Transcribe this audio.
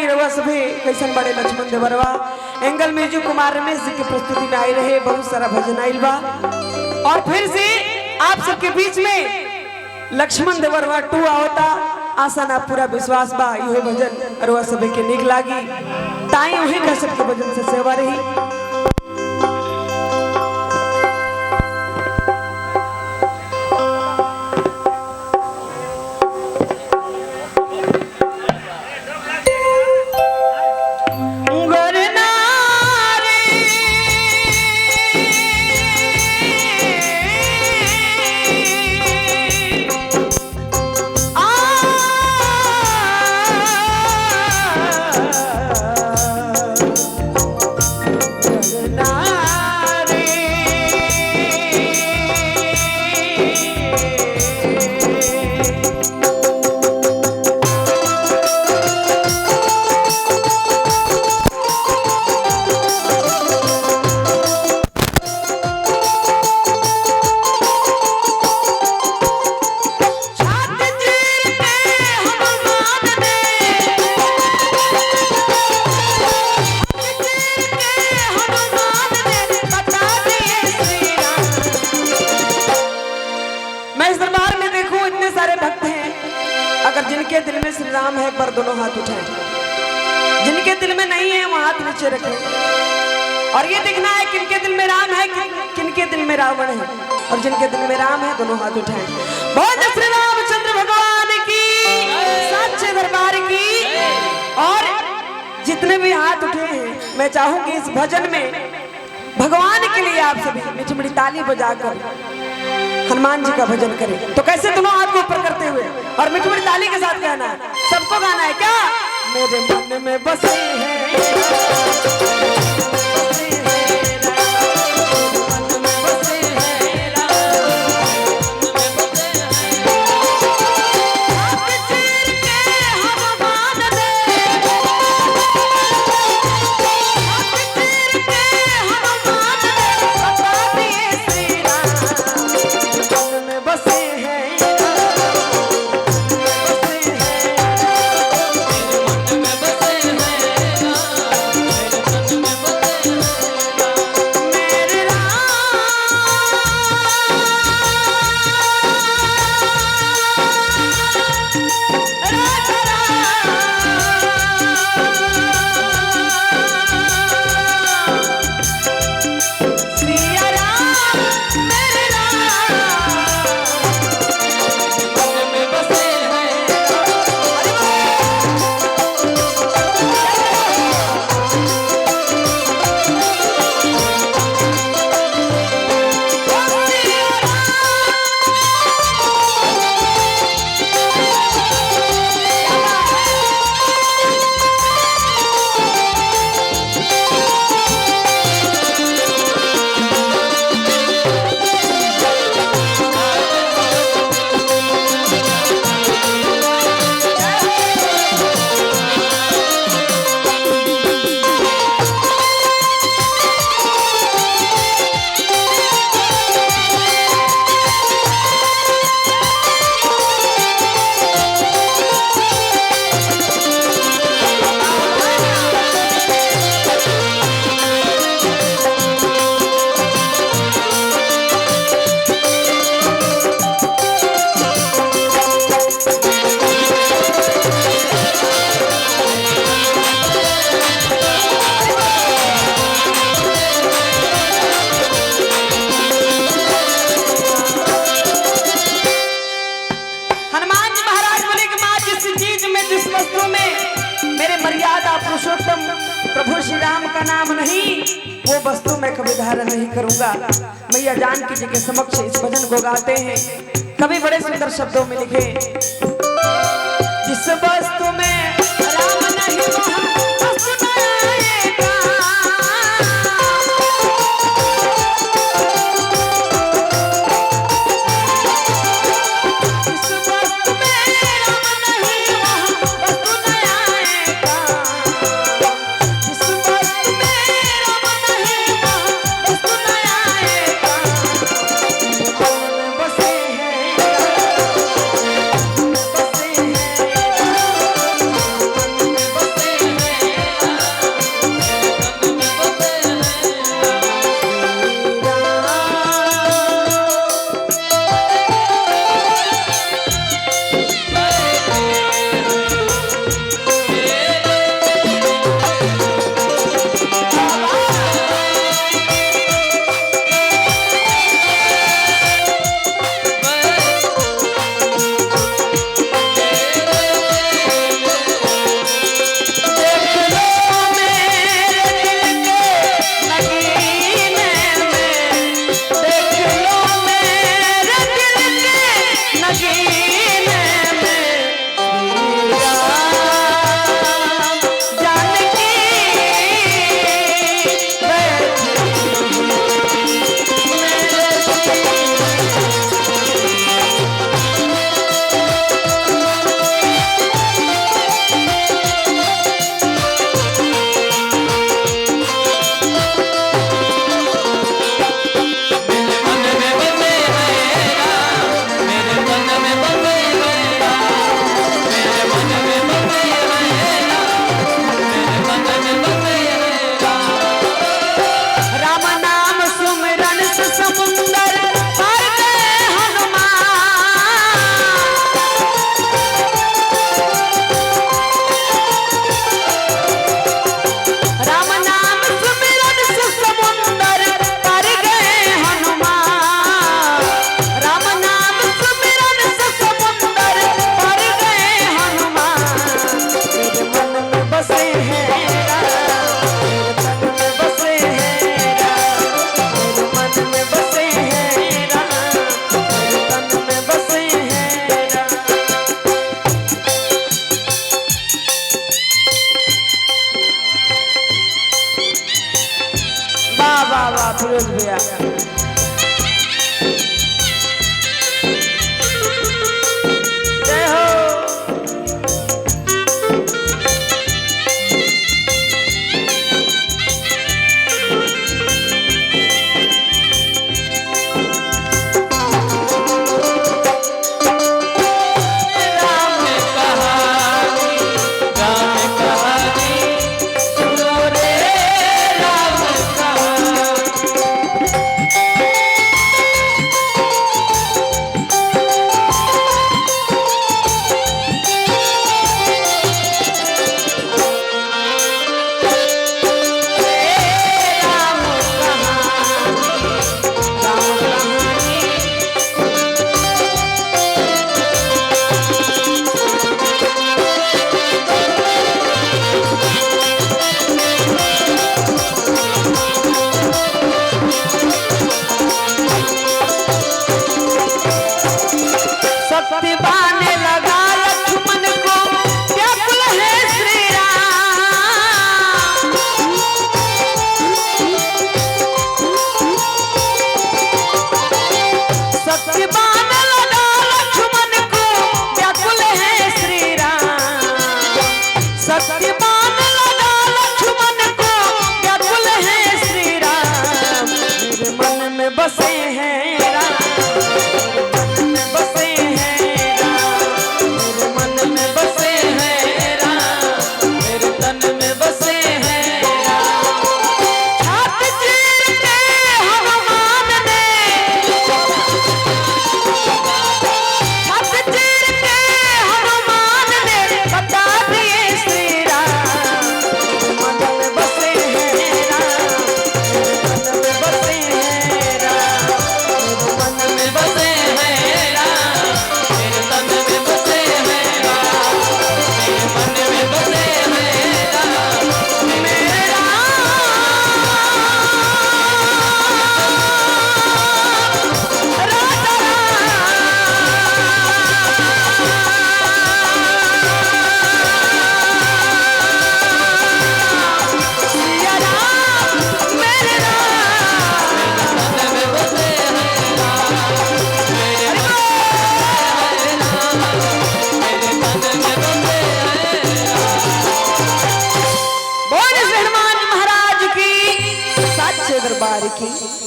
रवा सभी कैसन बड़े लक्ष्मण देवरवा एंगल म्यूजिक कुमार रमेश जी की प्रस्तुति में आई रहे बहुत सारा भजन आइल बा और फिर से आप सबके बीच में लक्ष्मण देवरवा 2 आवता। आशा ना पूरा विश्वास बा इहो भजन रवा सभी के निक लागी ताई वही कसर के भजन से सेवा रही। जिनके दिल में श्री राम है एक बार दोनों हाथ उठाएं, जिनके दिल में नहीं है वो हाथ नीचे रखें और ये देखना है किनके दिल में राम है किनके दिल में रावण है और जिनके दिल में राम है दोनों हाथ उठाएं। बहुत श्री रामचंद्र भगवान की सच्चे दरबार की। और जितने भी हाथ उठे हैं मैं चाहूंगी इस भजन में भगवान के लिए आप सभी मीठी मीठी ताली बजाकर हनुमान जी का भजन करें। तो कैसे दोनों हाथ को ऊपर करते हुए और मीठी मीठी ताली के साथ गाना है, सबको गाना है क्या? मेरे मन में बसे हैं प्रभु श्री राम का नाम नहीं वो वस्तु मैं कभी धारण नहीं करूंगा। मैया जानकी जी के समक्ष इस भजन को गाते हैं। कभी बड़े सुंदर शब्दों में लिखे, जिस वस्तु में राम नहीं वहाँ वस्तु न आएगा। जिस वस्तु में राम नहीं वहाँ वस्तु न आएगा। जिस वस्तु में राम नहीं वहाँ वस्तु न आएगा। बसे हैं बसे हैं राम, मेरे तन में बसे हैं राम, मेरे मन में बसे हैं राम, मेरे तन में बसे हैं राम। वाह वाह वाह फिरोज भैया। जय हो। सत्यवान लगा लक्ष्मण को व्याकुल है श्री राम, सत्यवान लगा लक्ष्मण को व्याकुल है श्री राम, सत्यवान लगा लक्ष्मण को व्याकुल है श्री राम, मेरे मन में बसे हैं राम, दरबार की